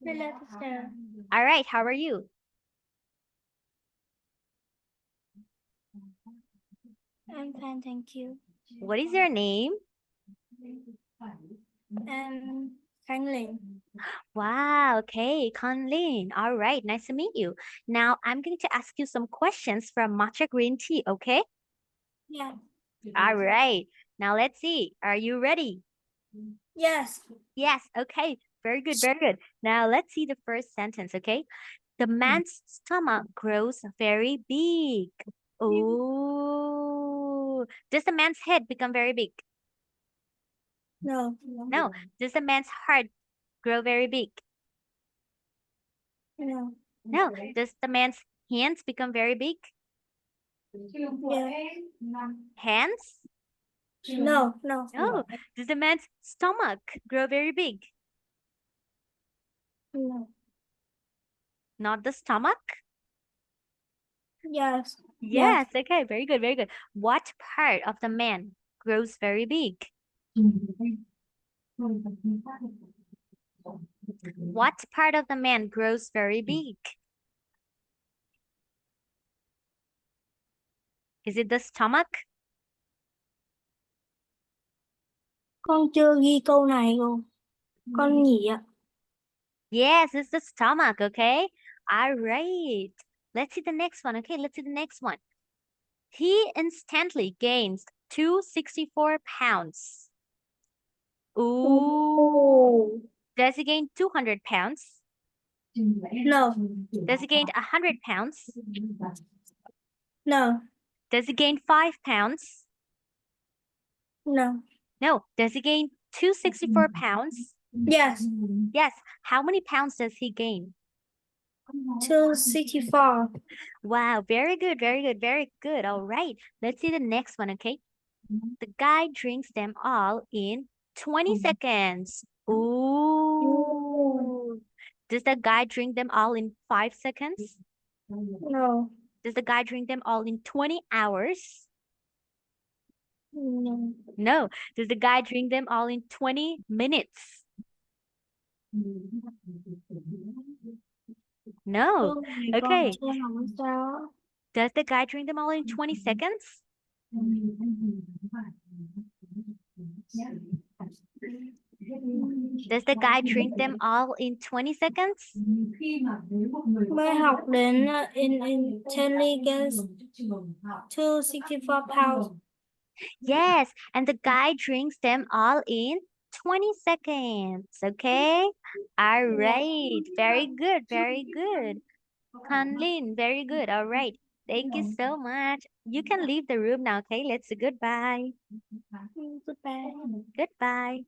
Hello, teacher. All right, how are you? I'm fine, thank you. What is your name? Khánh Linh. Wow, okay, Khánh Linh. All right, nice to meet you. Now, I'm going to ask you some questions from matcha green tea, okay? Yeah. All right. Now, let's see. Are you ready? Yes. Yes, okay. Very good, very good. Now, let's see the first sentence, okay? The man's stomach grows very big. Oh, does the man's head become very big? No. No. Does the man's heart grow very big? No. No. Does the man's hands become very big? Yeah. Hands? No. No. No. Does the man's stomach grow very big? No. Not the stomach? Yes. Yes. Yes. Okay. Very good. Very good. What part of the man grows very big? What part of the man grows very big? Is it the stomach? Con chưa ghi câu này rồi. Con nhỉ ạ. Yes, it's the stomach. Okay. All right. Let's see the next one. Okay. Let's see the next one. He instantly gains 264 pounds. Ooh. Oh. Does he gain 200 pounds? No. Does he gain 100 pounds? No. Does he gain 5 pounds? No. No. Does he gain 264 pounds? Yes. Yes. How many pounds does he gain? 264. Wow. Very good. Very good. Very good. All right. Let's see the next one. Okay. The guy drinks them all in 20 seconds. Ooh. Does the guy drink them all in 5 seconds? No. Does the guy drink them all in 20 hours? No. No. Does the guy drink them all in 20 minutes? No. Câu này con Okay. chưa làm sao? Does the guy drink them all in 20 seconds? Does the guy drink them all in 20 seconds? Mới học đến intelligence 264 pounds. Yes, and the guy drinks them all in 20 seconds. Okay. All right. Very good. Very good. Hanlin, very good. All right. Thank you so much. You can leave the room now. Okay. Let's say goodbye. Goodbye. Goodbye.